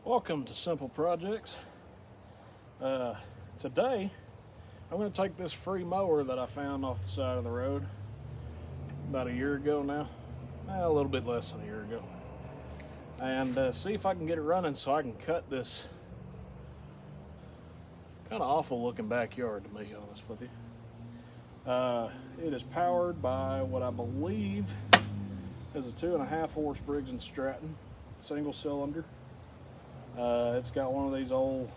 Welcome to Simple Projects. Today, I'm going to take this free mower that I found off the side of the road about a year ago now, a little bit less than a year ago, and see if I can get it running so I can cut this kind of awful looking backyard, to be honest with you. It is powered by what I believe is a 2.5 horse Briggs & Stratton single cylinder. It's got one of these old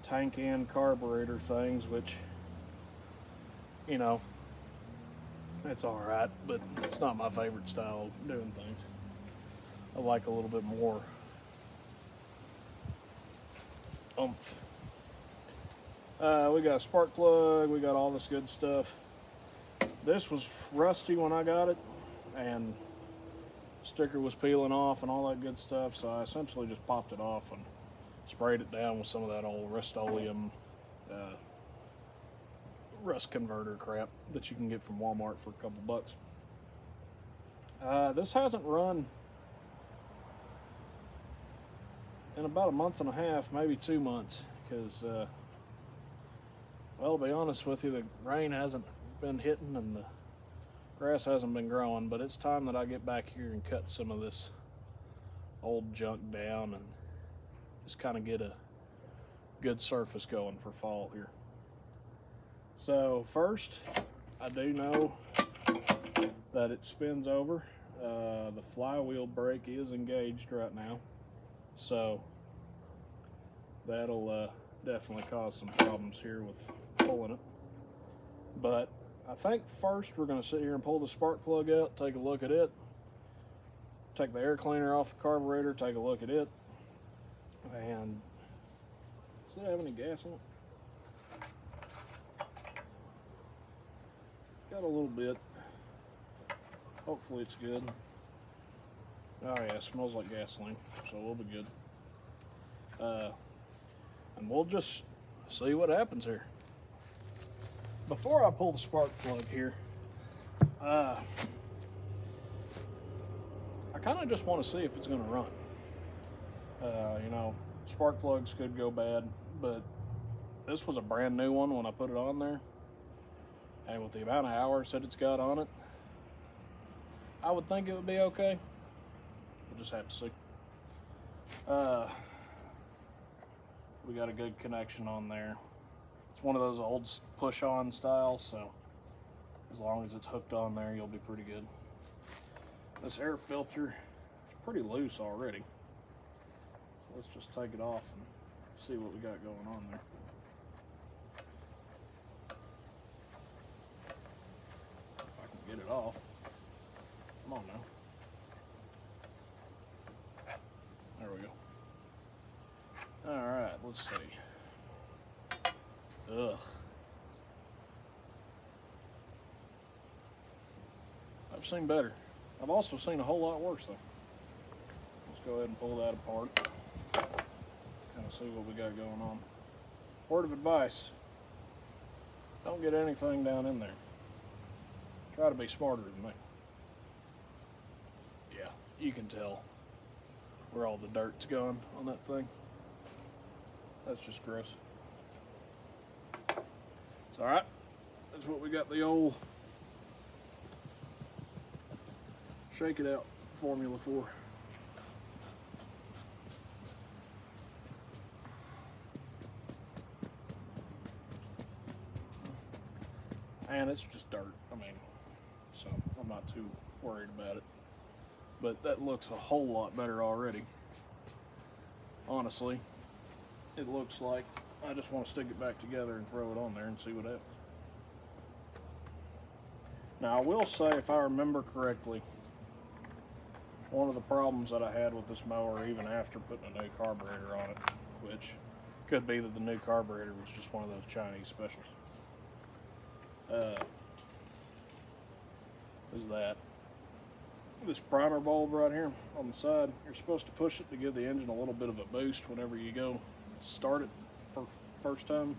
tank and carburetor things, which, you know, it's alright, but it's not my favorite style of doing things. I like a little bit more oomph. We got a spark plug, we got all this good stuff. This was rusty when I got it, and sticker was peeling off and all that good stuff, so I essentially just popped it off and sprayed it down with some of that old Rust-Oleum rust converter crap that you can get from Walmart for a couple bucks. This hasn't run in about a month and a half, maybe 2 months, because well, to be honest with you, the rain hasn't been hitting and the grass hasn't been growing, but it's time that I get back here and cut some of this old junk down and just kind of get a good surface going for fall here. So first, I do know that it spins over. The flywheel brake is engaged right now, so that'll definitely cause some problems here with pulling it. But I think first we're going to sit here and pull the spark plug out, take a look at it, take the air cleaner off the carburetor, take a look at it, and does it have any gas in it? Got a little bit. Hopefully it's good. Oh yeah, it smells like gasoline, so we'll be good. And we'll just see what happens here. Before I pull the spark plug here, I kind of just want to see if it's going to run. You know, spark plugs could go bad, but this was a brand new one when I put it on there. And with the amount of hours that it's got on it, I would think it would be okay. We'll just have to see. We got a good connection on there. It's one of those old push-on styles, so as long as it's hooked on there, you'll be pretty good. This air filter is pretty loose already. So let's just take it off and see what we got going on there. If I can get it off. Come on now. There we go. All right, let's see. Ugh. I've seen better. I've also seen a whole lot worse though. Let's go ahead and pull that apart. Kind of see what we got going on. Word of advice: don't get anything down in there. Try to be smarter than me. Yeah, you can tell where all the dirt's gone on that thing. That's just gross. It's alright. That's what we got the old shake it out formula for. And it's just dirt. I mean, so I'm not too worried about it. But that looks a whole lot better already. Honestly, it looks like I just want to stick it back together and throw it on there and see what happens. Now I will say, if I remember correctly, one of the problems that I had with this mower, even after putting a new carburetor on it, which could be that the new carburetor was just one of those Chinese specials, is that this primer bulb right here on the side, you're supposed to push it to give the engine a little bit of a boost whenever you go to start it for first time.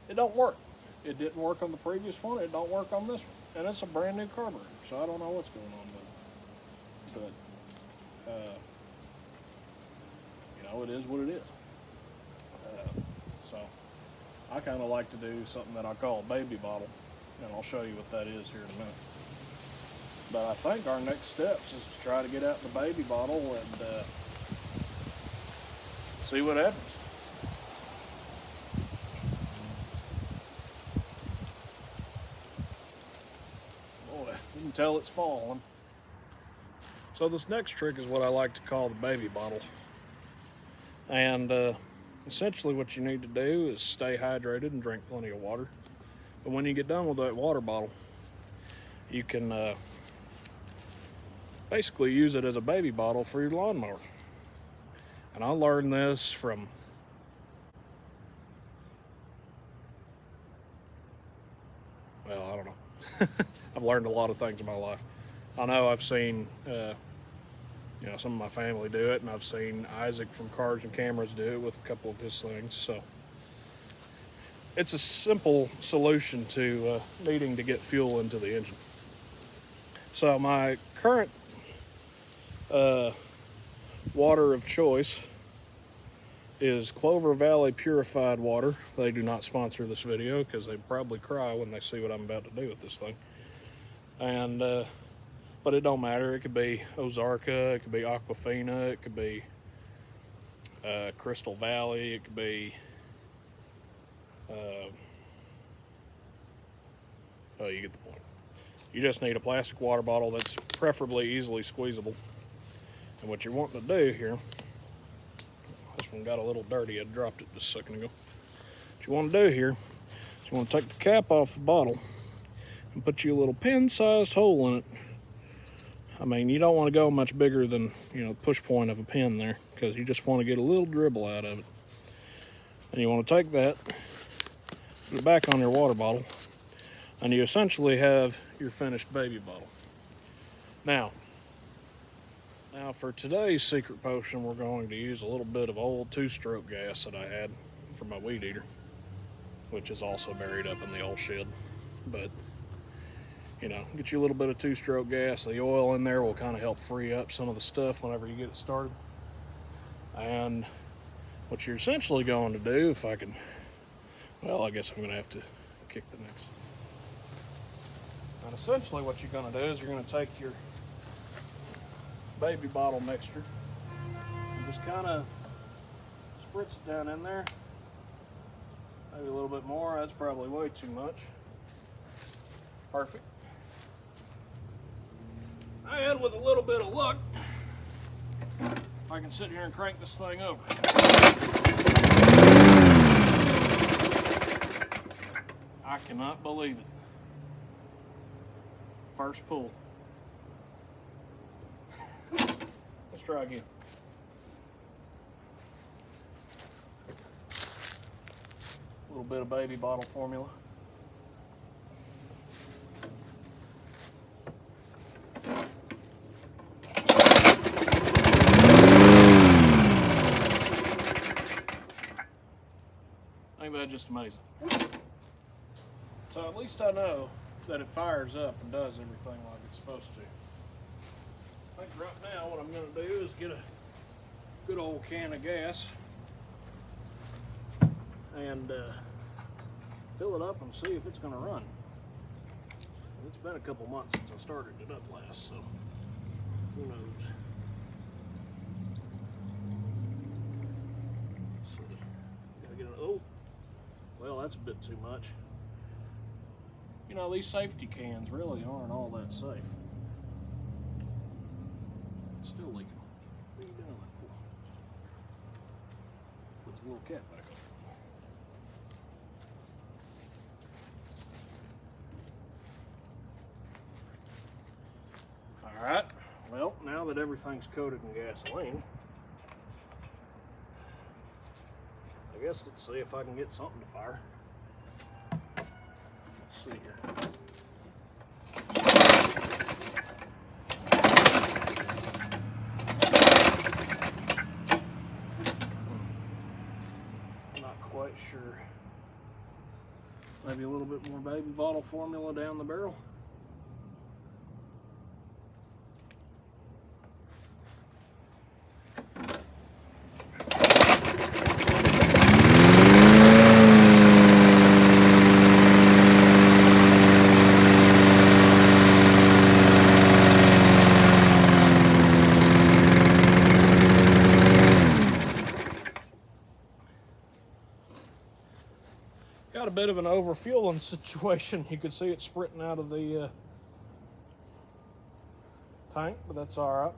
It don't work. It didn't work on the previous one. It don't work on this one, and it's a brand new carburetor, so I don't know what's going on with it. But know, it is what it is. So I kind of like to do something that I call a baby bottle, and I'll show you what that is here in a minute. But I think our next steps is to try to get out the baby bottle and see what happens. Boy, you can tell it's falling. So this next trick is what I like to call the baby bottle. And essentially what you need to do is stay hydrated and drink plenty of water. But when you get done with that water bottle, you can basically use it as a baby bottle for your lawnmower. And I learned this from I don't know. I've learned a lot of things in my life. I know I've seen some of my family do it, and I've seen Isaac from Cars and Cameras do it with a couple of his things. So it's a simple solution to needing to get fuel into the engine. So my current water of choice is Clover Valley purified water. They do not sponsor this video because they probably cry when they see what I'm about to do with this thing. And but it don't matter. It could be Ozarka, it could be Aquafina, it could be Crystal Valley, it could be oh, you get the point. You just need a plastic water bottle that's preferably easily squeezable. And what you're wanting to do here, this one got a little dirty, I dropped it just a second ago. What you want to do here is you want to take the cap off the bottle and put you a little pin-sized hole in it. I mean, you don't want to go much bigger than, the push point of a pin there, because you just want to get a little dribble out of it. And you want to take that, put it back on your water bottle, and you essentially have your finished baby bottle. Now for today's secret potion, we're going to use a little bit of old 2-stroke gas that I had for my weed eater, which is also buried up in the old shed. But get you a little bit of 2-stroke gas. The oil in there will kind of help free up some of the stuff whenever you get it started. And what you're essentially going to do, if I can, I guess I'm going to have to kick the next. And essentially what you're going to do is you're going to take your baby bottle mixture and just kind of spritz it down in there. Maybe a little bit more. That's probably way too much. Perfect. And with a little bit of luck, I can sit here and crank this thing over. I cannot believe it. First pull. Let's try again. A little bit of baby bottle formula. Ain't that just amazing? So at least I know that it fires up and does everything like it's supposed to. I think right now what I'm going to do is get a good old can of gas and fill it up and see if it's going to run. It's been a couple months since I started it up last, so who knows. Let's see. Gotta get it. Oh, well, that's a bit too much. These safety cans really aren't all that safe. It's still leaking. What are you doing that for? Put the little cap back on. Alright, well, now that everything's coated in gasoline, I guess let's see if I can get something to fire. Let's see here. Not quite sure. Maybe a little bit more baby bottle formula down the barrel. bit of an overfueling situation. You could see it spritting out of the tank, but that's all right.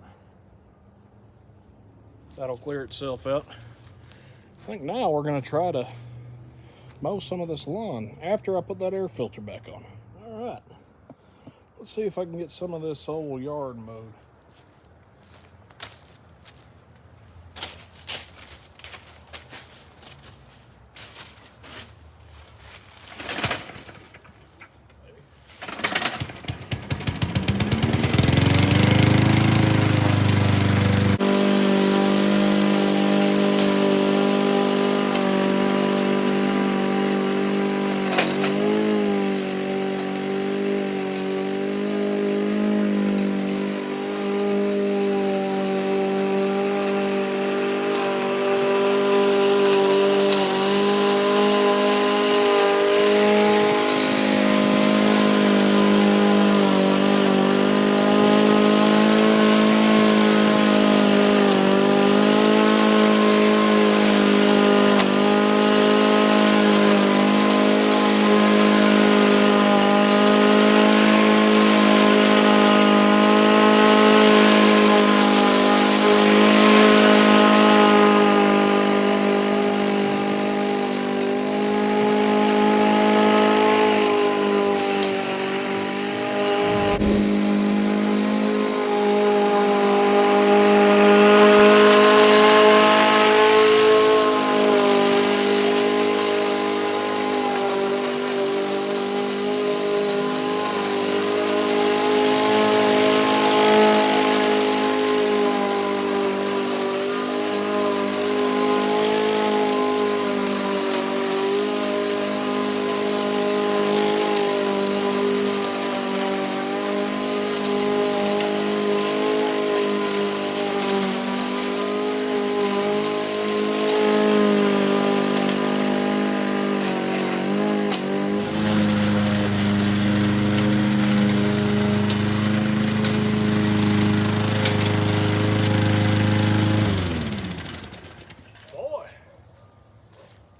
That'll clear itself out. I think now we're going to try to mow some of this lawn after I put that air filter back on. All right. Let's see if I can get some of this whole yard mowed.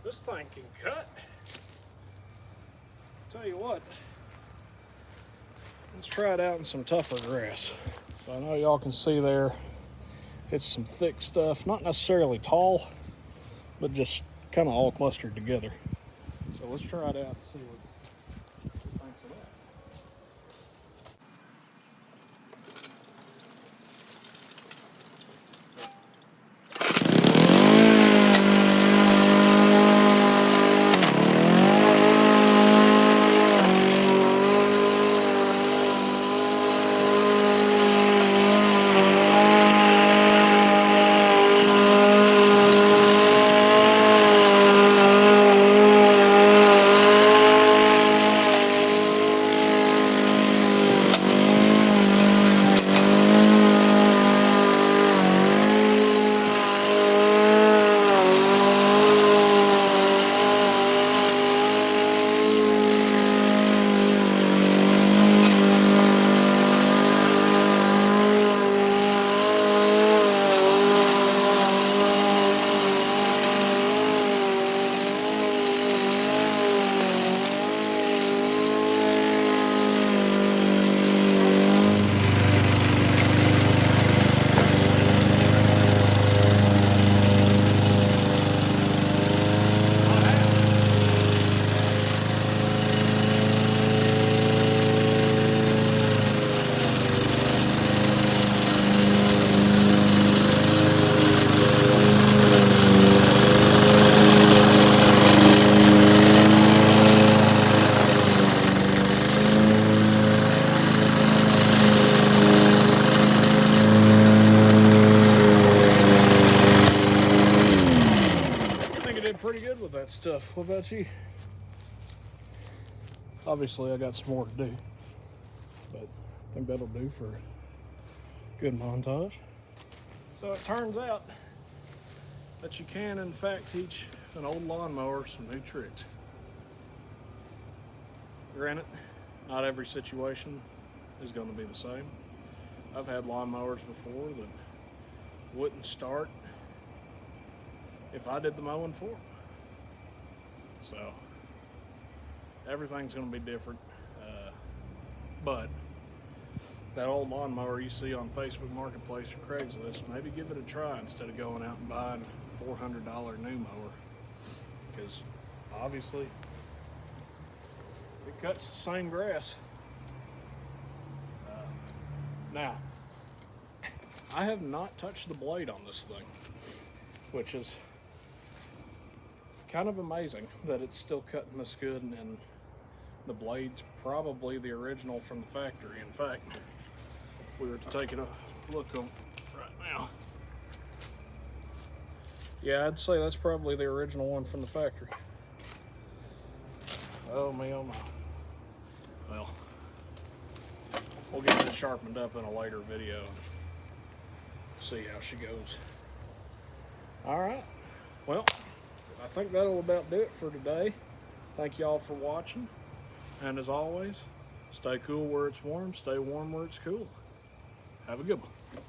This thing can cut. Tell you what, let's try it out in some tougher grass. So I know y'all can see there, it's some thick stuff, not necessarily tall, but just kind of all clustered together. So let's try it out and see what it thinks of that. Pretty good with that stuff. What about you? Obviously I got some more to do, but I think that'll do for a good montage. So it turns out that you can in fact teach an old lawnmower some new tricks. Granted, not every situation is going to be the same. I've had lawnmowers before that wouldn't start if I did the mowing for them. So everything's going to be different. But that old lawnmower you see on Facebook Marketplace or Craigslist, maybe give it a try instead of going out and buying a $400 new mower, because obviously it cuts the same grass. Now, I have not touched the blade on this thing, which is kind of amazing that it's still cutting this good, and the blade's probably the original from the factory. In fact, if we were to take a look on right now, yeah, I'd say that's probably the original one from the factory. Oh me, oh my. Well, we'll get this sharpened up in a later video and see how she goes. All right, well, I think that'll about do it for today. Thank y'all for watching, and as always, stay cool where it's warm, stay warm where it's cool. Have a good one.